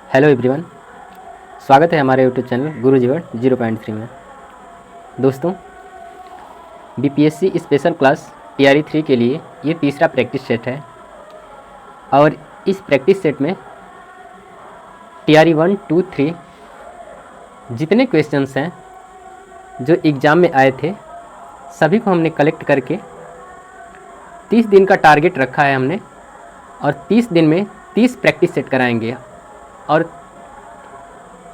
Hello everyone, स्वागत है हमारे यूट्यूब चैनल गुरु जीवन 0.3 में। दोस्तों, बीपीएससी स्पेशल क्लास टीआरई 3 के लिए ये तीसरा प्रैक्टिस सेट है और इस प्रैक्टिस सेट में टीआरई 1, 2, 3 जितने क्वेश्चंस हैं जो एग्ज़ाम में आए थे सभी को हमने कलेक्ट करके 30 दिन का टारगेट रखा है हमने और 30 दिन में 30 प्रैक्टिस सेट कराएंगे और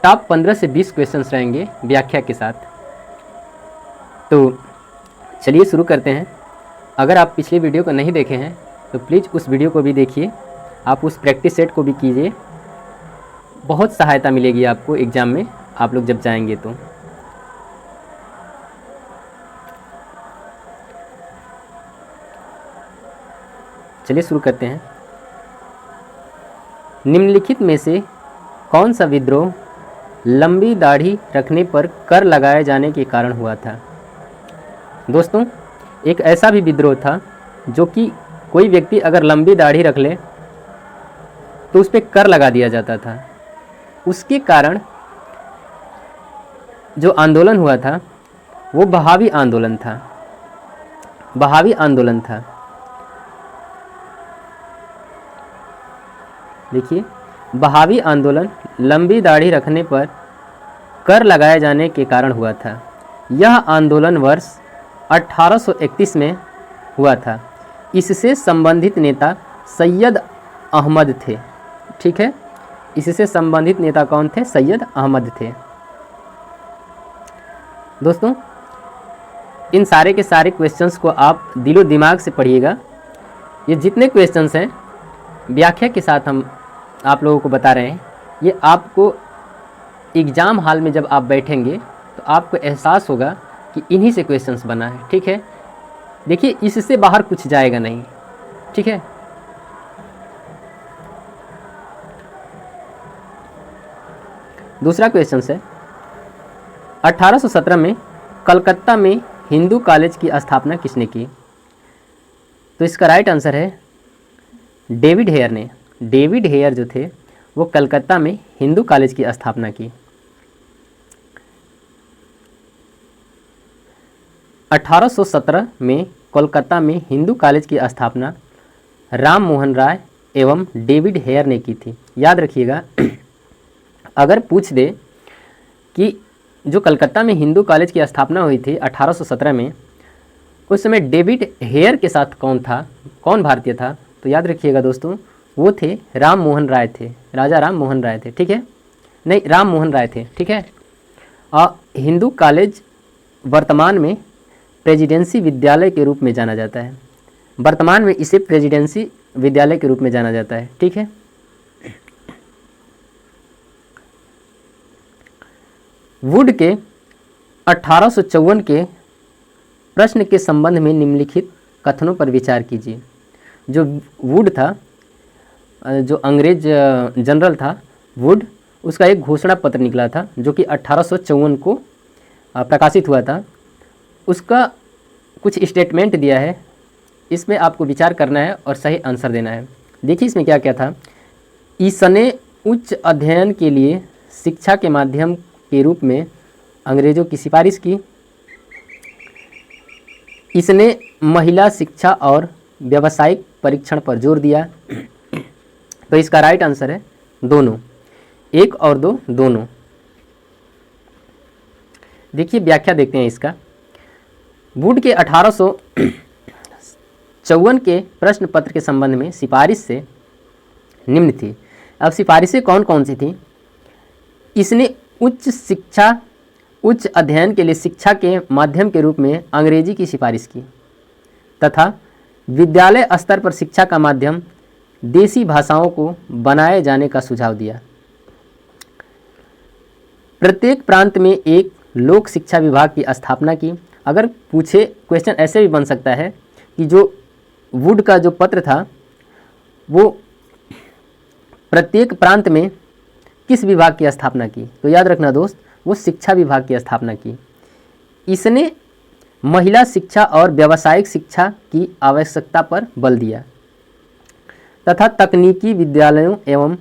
टॉप 15 से 20 क्वेश्चंस रहेंगे व्याख्या के साथ। तो चलिए शुरू करते हैं। अगर आप पिछले वीडियो को नहीं देखे हैं तो प्लीज़ उस वीडियो को भी देखिए, आप उस प्रैक्टिस सेट को भी कीजिए, बहुत सहायता मिलेगी आपको एग्ज़ाम में आप लोग जब जाएंगे तो। चलिए शुरू करते हैं। निम्नलिखित में से कौन सा विद्रोह लंबी दाढ़ी रखने पर कर लगाए जाने के कारण हुआ था? दोस्तों, एक ऐसा भी विद्रोह था जो कि कोई व्यक्ति अगर लंबी दाढ़ी रख ले तो उस पर कर लगा दिया जाता था। उसके कारण जो आंदोलन हुआ था वो बहावी आंदोलन था। बहावी आंदोलन था। देखिए, बहावी आंदोलन लंबी दाढ़ी रखने पर कर लगाए जाने के कारण हुआ था। यह आंदोलन वर्ष 1831 में हुआ था। इससे संबंधित नेता सैयद अहमद थे। ठीक है, इससे संबंधित नेता कौन थे? सैयद अहमद थे। दोस्तों, इन सारे के सारे क्वेश्चंस को आप दिलो दिमाग से पढ़िएगा। ये जितने क्वेश्चंस हैं व्याख्या के साथ हम आप लोगों को बता रहे हैं। ये आपको एग्ज़ाम हॉल में जब आप बैठेंगे तो आपको एहसास होगा कि इन्हीं से क्वेश्चंस बना है। ठीक है, देखिए इससे बाहर कुछ जाएगा नहीं। ठीक है, दूसरा क्वेश्चन है 1817 में कलकत्ता में हिंदू कॉलेज की स्थापना किसने की? तो इसका राइट आंसर है डेविड हेयर ने। डेविड हेयर जो थे वो कलकत्ता में हिंदू कॉलेज की स्थापना की। 1817 में कोलकाता में हिंदू कॉलेज की स्थापना राम मोहन राय एवं डेविड हेयर ने की थी। याद रखिएगा, अगर पूछ दे कि जो कलकत्ता में हिंदू कॉलेज की स्थापना हुई थी 1817 में, उस समय डेविड हेयर के साथ कौन था, कौन भारतीय था? तो याद रखिएगा दोस्तों, वो थे राम मोहन राय थे, राजा राम मोहन राय थे। ठीक है, नहीं, राम मोहन राय थे। ठीक है, और हिंदू कॉलेज वर्तमान में प्रेसिडेंसी विद्यालय के रूप में जाना जाता है। वर्तमान में इसे प्रेसिडेंसी विद्यालय के रूप में जाना जाता है। ठीक है, वुड के 1854 के प्रश्न के संबंध में निम्नलिखित कथनों पर विचार कीजिए। जो वुड था, जो अंग्रेज जनरल था वुड, उसका एक घोषणा पत्र निकला था जो कि 1854 को प्रकाशित हुआ था। उसका कुछ स्टेटमेंट दिया है, इसमें आपको विचार करना है और सही आंसर देना है। देखिए इसमें क्या क्या था। इसने उच्च अध्ययन के लिए शिक्षा के माध्यम के रूप में अंग्रेज़ों की सिफारिश की। इसने महिला शिक्षा और व्यावसायिक परीक्षण पर जोर दिया। तो इसका राइट आंसर है दोनों, 1 और 2 दोनों। देखिए व्याख्या देखते हैं इसका। वुड के 1854 के प्रश्न पत्र के संबंध में सिफारिश से निम्न थी। अब सिफारिशें कौन कौन सी थी? इसने उच्च अध्ययन के लिए शिक्षा के माध्यम के रूप में अंग्रेजी की सिफारिश की तथा विद्यालय स्तर पर शिक्षा का माध्यम देसी भाषाओं को बनाए जाने का सुझाव दिया। प्रत्येक प्रांत में एक लोक शिक्षा विभाग की स्थापना की। अगर पूछे, क्वेश्चन ऐसे भी बन सकता है कि जो वुड का जो पत्र था वो प्रत्येक प्रांत में किस विभाग की स्थापना की? तो याद रखना दोस्त, वो शिक्षा विभाग की स्थापना की। इसने महिला शिक्षा और व्यावसायिक शिक्षा की आवश्यकता पर बल दिया तथा तकनीकी विद्यालयों एवं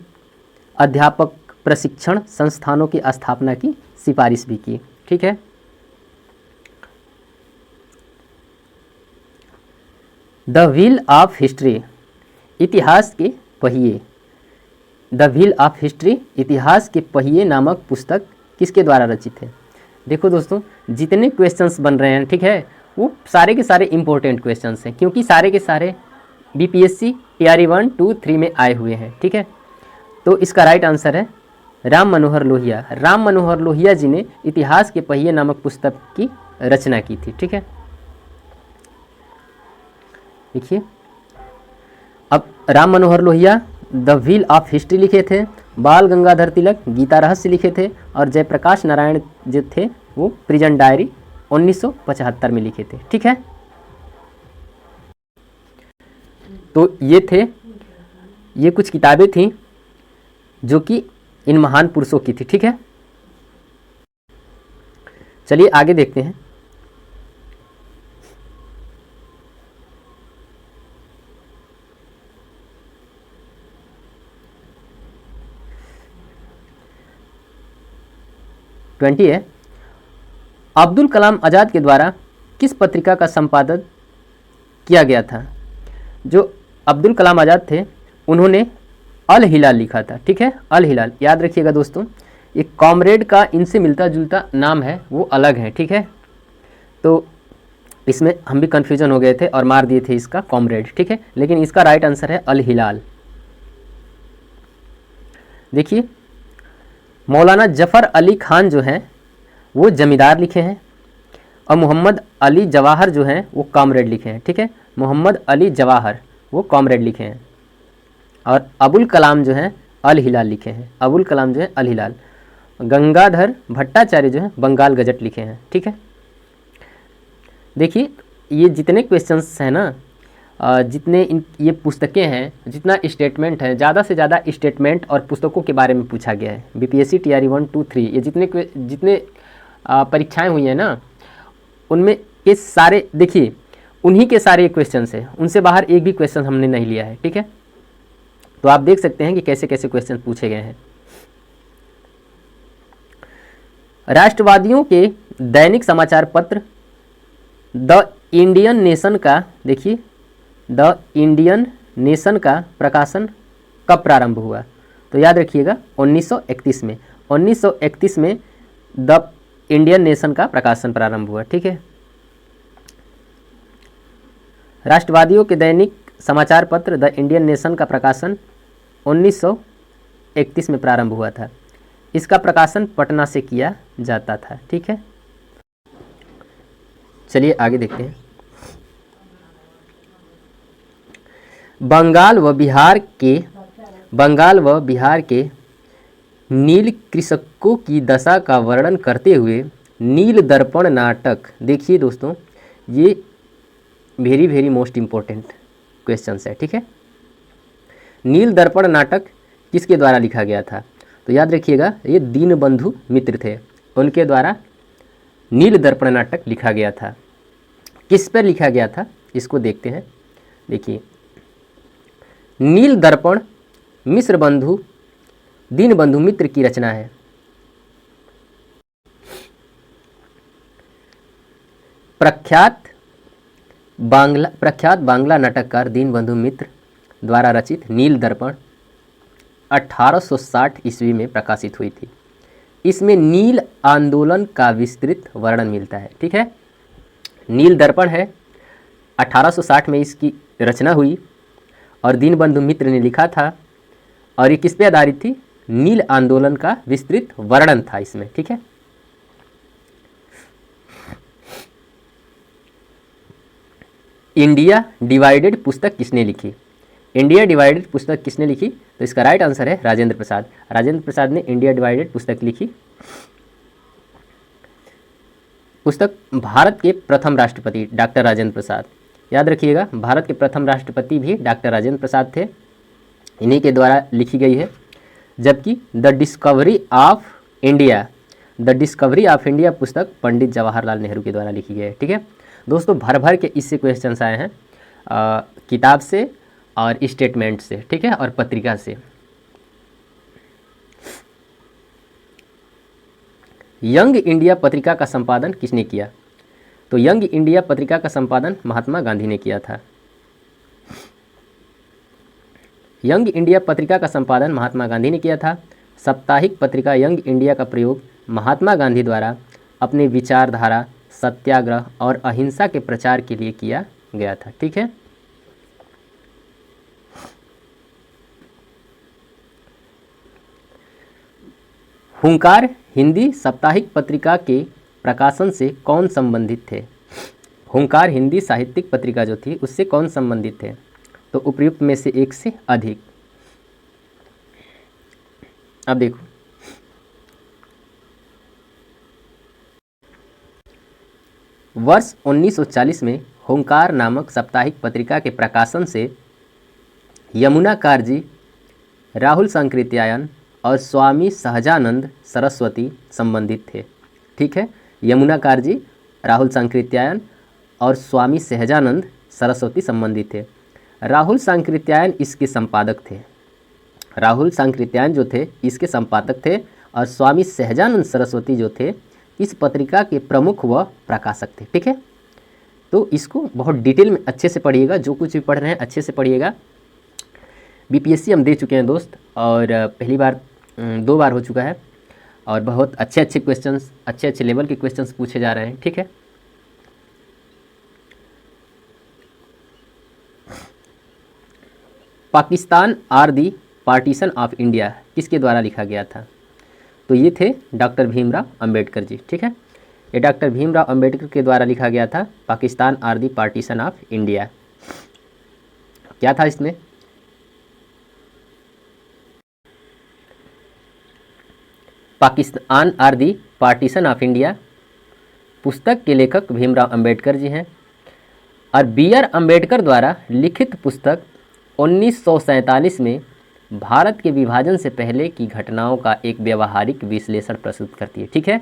अध्यापक प्रशिक्षण संस्थानों की स्थापना की सिफारिश भी की। ठीक है। द व्हील ऑफ हिस्ट्री, इतिहास के पहिए। द व्हील ऑफ हिस्ट्री, इतिहास के पहिए नामक पुस्तक किसके द्वारा रचित है? देखो दोस्तों, जितने क्वेश्चंस बन रहे हैं, ठीक है, वो सारे के सारे इंपॉर्टेंट क्वेश्चंस हैं, क्योंकि सारे के सारे बीपीएससी टीआरई 1, 2, 3 में आए हुए हैं। ठीक है। तो इसका राइट आंसर है राम मनोहर लोहिया। राम मनोहर लोहिया जी ने इतिहास के पहिए नामक पुस्तक की रचना की थी। ठीक है। देखिए, अब Ram Manohar Lohia the wheel of history लिखे थे, बाल गंगाधर तिलक गीता रहस्य लिखे थे, और जयप्रकाश नारायण जो थे वो प्रिजन डायरी 1975 में लिखे थे। ठीक है। तो ये कुछ किताबें थीं जो कि इन महान पुरुषों की थी। ठीक है। चलिए आगे देखते हैं। ट्वेंटी है, अब्दुल कलाम आज़ाद के द्वारा किस पत्रिका का संपादन किया गया था? जो अब्दुल कलाम आज़ाद थे उन्होंने अल हिलाल लिखा था। ठीक है, अल हिलाल, याद रखिएगा दोस्तों, ये कॉमरेड का इनसे मिलता जुलता नाम है, वो अलग है। ठीक है। तो इसमें हम भी कन्फ्यूजन हो गए थे और मार दिए थे इसका कॉमरेड। ठीक है, लेकिन इसका राइट आंसर है अल हिलाल। देखिए, मौलाना जफ़र अली खान जो हैं वो जमींदार लिखे हैं, और मोहम्मद अली जवाहर जो हैं वो कॉमरेड लिखे हैं। ठीक है, मोहम्मद अली जवाहर वो कॉमरेड लिखे हैं, और अबुल कलाम जो हैं अल हिलाल लिखे हैं। अबुल कलाम जो है अल हिलाल। गंगाधर भट्टाचार्य जो है बंगाल गजट लिखे हैं। ठीक है। देखिए, ये जितने क्वेश्चंस हैं ना, जितने ये पुस्तकें हैं, जितना स्टेटमेंट है, ज़्यादा से ज़्यादा स्टेटमेंट और पुस्तकों के बारे में पूछा गया है। बीपीएससी टीआरई 1, 2, 3 ये जितने परीक्षाएं हुई हैं ना, उनमें ये सारे, देखिए, उन्हीं के सारे क्वेश्चंस हैं, उनसे बाहर एक भी क्वेश्चन हमने नहीं लिया है। ठीक है। तो आप देख सकते हैं कि कैसे कैसे क्वेश्चन पूछे गए हैं। राष्ट्रवादियों के दैनिक समाचार पत्र द इंडियन नेशन का, देखिए, द इंडियन नेशन का प्रकाशन कब प्रारंभ हुआ? तो याद रखिएगा 1931 में। 1931 में द इंडियन नेशन का प्रकाशन प्रारंभ हुआ। ठीक है। राष्ट्रवादियों के दैनिक समाचार पत्र द इंडियन नेशन का प्रकाशन 1931 में प्रारंभ हुआ था। इसका प्रकाशन पटना से किया जाता था। ठीक है। चलिए आगे देखते हैं। बंगाल व बिहार के नील कृषकों की दशा का वर्णन करते हुए नील दर्पण नाटक, देखिए दोस्तों, ये very very most important questions है। ठीक है। नील दर्पण नाटक किसके द्वारा लिखा गया था? तो याद रखिएगा, ये दीनबंधु मित्र थे, उनके द्वारा नील दर्पण नाटक लिखा गया था। किस पर लिखा गया था इसको देखते हैं। देखिए, नील दर्पण मिश्र बंधु दीनबंधु मित्र की रचना है। प्रख्यात बांग्ला नाटककार दीनबंधु मित्र द्वारा रचित नील दर्पण 1860 ईस्वी में प्रकाशित हुई थी। इसमें नील आंदोलन का विस्तृत वर्णन मिलता है। ठीक है। नील दर्पण है, 1860 में इसकी रचना हुई और दीनबंधु मित्र ने लिखा था, और ये किस पे आधारित थी? नील आंदोलन का विस्तृत वर्णन था इसमें। ठीक है। इंडिया डिवाइडेड पुस्तक किसने लिखी? इंडिया डिवाइडेड पुस्तक किसने लिखी? तो इसका राइट आंसर है राजेंद्र प्रसाद। राजेंद्र प्रसाद ने इंडिया डिवाइडेड पुस्तक लिखी। पुस्तक भारत के प्रथम राष्ट्रपति डॉक्टर राजेंद्र प्रसाद, याद रखिएगा, भारत के प्रथम राष्ट्रपति भी डॉक्टर राजेंद्र प्रसाद थे, इन्हीं के द्वारा लिखी गई है। जबकि द डिस्कवरी ऑफ इंडिया पुस्तक पंडित जवाहरलाल नेहरू के द्वारा लिखी गई है। ठीक है दोस्तों, भर भर के इससे क्वेश्चंस आए हैं, किताब से और स्टेटमेंट से। ठीक है, और पत्रिका से। यंग इंडिया पत्रिका का संपादन किसने किया? तो यंग इंडिया पत्रिका का संपादन महात्मा गांधी ने किया था। यंग इंडिया पत्रिका का संपादन महात्मा गांधी ने किया था। साप्ताहिक पत्रिका यंग इंडिया का प्रयोग महात्मा गांधी द्वारा अपने विचारधारा, सत्याग्रह और अहिंसा के प्रचार के लिए किया गया था। ठीक है। हुंकार हिंदी साप्ताहिक पत्रिका के प्रकाशन से कौन संबंधित थे? हुंकार हिंदी साहित्यिक पत्रिका जो थी उससे कौन संबंधित थे? तो उपयुक्त में से एक से अधिक। अब देखो, वर्ष 1940 में हुंकार नामक साप्ताहिक पत्रिका के प्रकाशन से यमुनाकार जी, राहुल सांकृत्यायन और स्वामी सहजानंद सरस्वती संबंधित थे। ठीक है, यमुनाकार जी, राहुल सांकृत्यायन और स्वामी सहजानंद सरस्वती संबंधित थे। राहुल सांकृत्यायन इसके संपादक थे। राहुल सांकृत्यायन जो थे इसके संपादक थे और स्वामी सहजानंद सरस्वती जो थे इस पत्रिका के प्रमुख व प्रकाशक थे। ठीक है, तो इसको बहुत डिटेल में अच्छे से पढ़िएगा, जो कुछ भी पढ़ रहे हैं अच्छे से पढ़िएगा। बीपीएससी हम दे चुके हैं दोस्त, और पहली बार 2 बार हो चुका है, और बहुत अच्छे अच्छे क्वेश्चंस, अच्छे अच्छे लेवल के क्वेश्चंस पूछे जा रहे हैं। ठीक है, Pakistan or the partition of India किसके द्वारा लिखा गया था? तो ये थे डॉक्टर भीमराव अंबेडकर जी। ठीक है, ये डॉक्टर भीमराव अंबेडकर के द्वारा लिखा गया था Pakistan or the partition of India. क्या था इसमें? Pakistan or the partition of India पुस्तक के लेखक भीमराव अंबेडकर जी हैं, और बी आर अम्बेडकर द्वारा लिखित पुस्तक 1947 में भारत के विभाजन से पहले की घटनाओं का एक व्यवहारिक विश्लेषण प्रस्तुत करती है। ठीक है,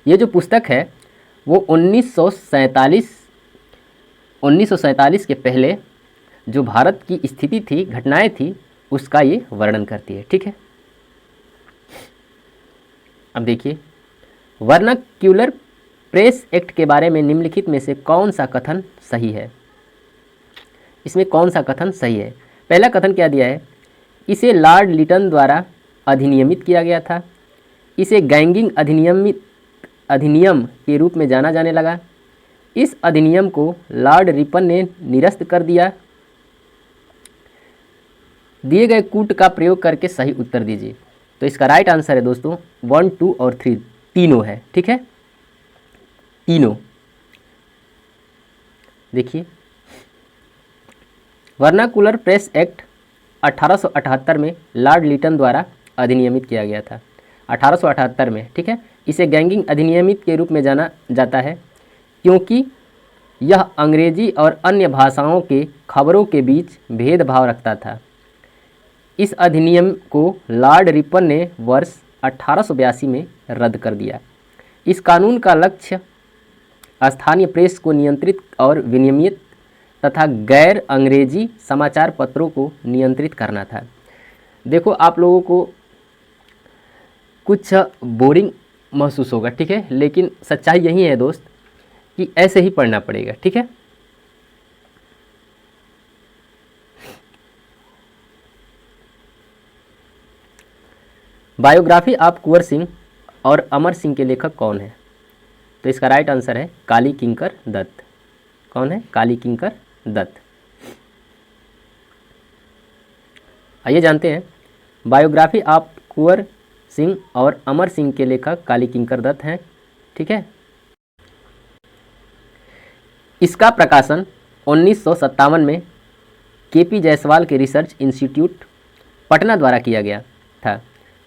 ये जो पुस्तक है वो 1947 के पहले जो भारत की स्थिति थी, घटनाएं थी, उसका ये वर्णन करती है। ठीक है, अब देखिए, वर्नाक्यूलर प्रेस एक्ट के बारे में निम्नलिखित में से कौन सा कथन सही है? इसमें कौन सा कथन सही है? पहला कथन क्या दिया है? इसे लॉर्ड लिटन द्वारा अधिनियमित किया गया था। इसे गैंगिंग अधिनियम के रूप में जाना जाने लगा। इस अधिनियम को लॉर्ड रिपन ने निरस्त कर दिया। दिए गए कूट का प्रयोग करके सही उत्तर दीजिए। तो इसका राइट आंसर है दोस्तों 1, 2 और 3, तीनों है। ठीक है, तीनों। देखिए, वर्नाकुलर प्रेस एक्ट 1878 में लॉर्ड लिटन द्वारा अधिनियमित किया गया था, 1878 में। ठीक है, इसे गैंगिंग अधिनियमित के रूप में जाना जाता है क्योंकि यह अंग्रेजी और अन्य भाषाओं के खबरों के बीच भेदभाव रखता था। इस अधिनियम को लॉर्ड रिपन ने वर्ष 1882 में रद्द कर दिया। इस कानून का लक्ष्य स्थानीय प्रेस को नियंत्रित और विनियमित तथा गैर अंग्रेजी समाचार पत्रों को नियंत्रित करना था। देखो, आप लोगों को कुछ बोरिंग महसूस होगा, ठीक है, लेकिन सच्चाई यही है दोस्त कि ऐसे ही पढ़ना पड़ेगा। ठीक है, बायोग्राफी ऑफ कुंवर सिंह और अमर सिंह के लेखक कौन है? तो इसका राइट आंसर है काली किंकर दत्त। कौन है? काली किंकर दत्त। आइए जानते हैं, बायोग्राफी ऑफ कुंवर सिंह और अमर सिंह के लेखक काली किंकर दत्त हैं। ठीक है, इसका प्रकाशन 1957 में केपी जायसवाल के रिसर्च इंस्टीट्यूट पटना द्वारा किया गया था।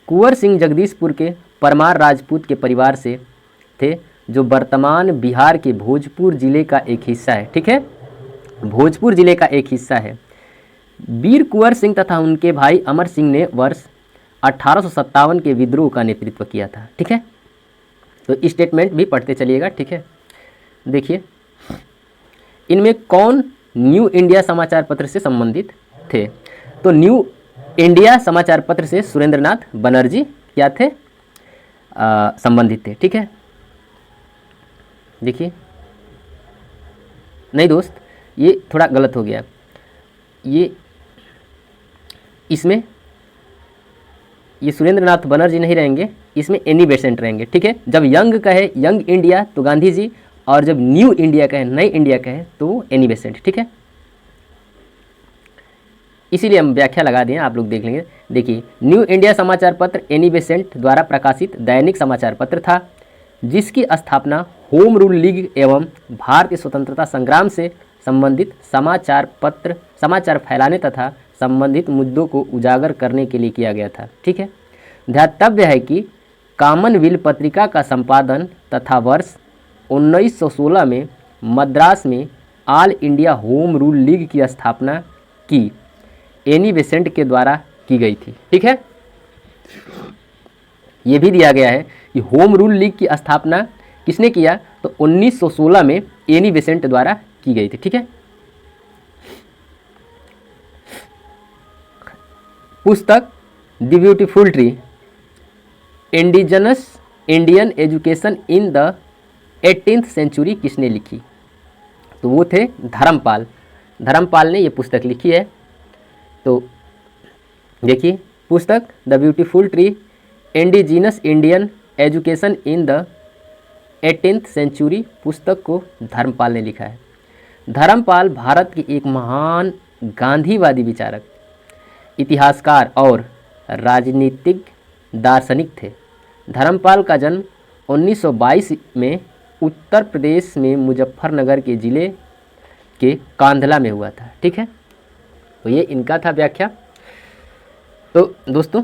कुंवर सिंह जगदीशपुर के परमार राजपूत के परिवार से थे, जो वर्तमान बिहार के भोजपुर जिले का एक हिस्सा है। ठीक है, भोजपुर जिले का एक हिस्सा है। वीर कुंवर सिंह तथा उनके भाई अमर सिंह ने वर्ष 1857 के विद्रोह का नेतृत्व किया था। ठीक है, तो स्टेटमेंट भी पढ़ते चलिएगा। ठीक है, देखिए, इनमें कौन न्यू इंडिया समाचार पत्र से संबंधित थे? तो न्यू इंडिया समाचार पत्र से सुरेंद्रनाथ बनर्जी क्या थे? संबंधित थे। ठीक है, देखिए, नहीं दोस्त, ये थोड़ा गलत हो गया। ये इसमें ये सुरेंद्र नाथ बनर्जी नहीं रहेंगे, इसमें एनी बेसेंट रहेंगे। ठीक है, जब यंग कहे यंग इंडिया तो गांधी जी, और जब न्यू इंडिया कहे नई इंडिया कहे तो एनी बेसेंट। ठीक है, इसीलिए हम व्याख्या लगा दिए, आप लोग देख लेंगे। देखिए, न्यू इंडिया समाचार पत्र एनी बेसेंट द्वारा प्रकाशित दैनिक समाचार पत्र था, जिसकी स्थापना होम रूल लीग एवं भारतीय स्वतंत्रता संग्राम से संबंधित समाचार फैलाने तथा संबंधित मुद्दों को उजागर करने के लिए किया गया था। ठीक है, ध्यातव्य है कि कॉमनवेल्थ पत्रिका का संपादन तथा वर्ष 1916 में मद्रास में all India home rule league की स्थापना की एनी बेसेंट के द्वारा की गई थी। ठीक है, ये भी दिया गया है कि होम रूल लीग की स्थापना किसने किया, तो 1916 में एनी बेसेंट द्वारा की गई थी। ठीक है, पुस्तक the beautiful tree indigenous Indian education in the 18th century किसने लिखी, तो वो थे धर्मपाल। धर्मपाल ने ये पुस्तक लिखी है। तो देखिए, पुस्तक the beautiful tree indigenous Indian education in the 18th century पुस्तक को धर्मपाल ने लिखा है। धर्मपाल भारत के एक महान गांधीवादी विचारक, इतिहासकार और राजनीतिक दार्शनिक थे। धर्मपाल का जन्म 1922 में उत्तर प्रदेश में मुजफ्फरनगर के ज़िले के कांधला में हुआ था। ठीक है, तो ये इनका था व्याख्या। तो दोस्तों,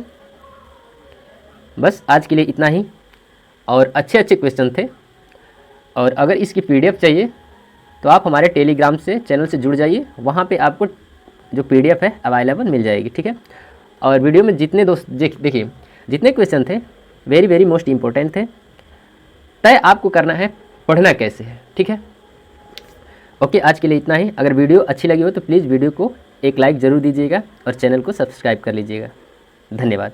बस आज के लिए इतना ही, और अच्छे अच्छे क्वेश्चन थे। और अगर इसकी PDF चाहिए तो आप हमारे टेलीग्राम से चैनल से जुड़ जाइए, वहाँ पे आपको जो PDF है अवेलेबल मिल जाएगी। ठीक है, और वीडियो में जितने दोस्त देखिए, जितने क्वेश्चन थे वेरी मोस्ट इम्पोर्टेंट थे। तय आपको करना है पढ़ना कैसे है। ठीक है, ओके, आज के लिए इतना ही। अगर वीडियो अच्छी लगी हो तो प्लीज़ वीडियो को एक लाइक ज़रूर दीजिएगा और चैनल को सब्सक्राइब कर लीजिएगा। धन्यवाद।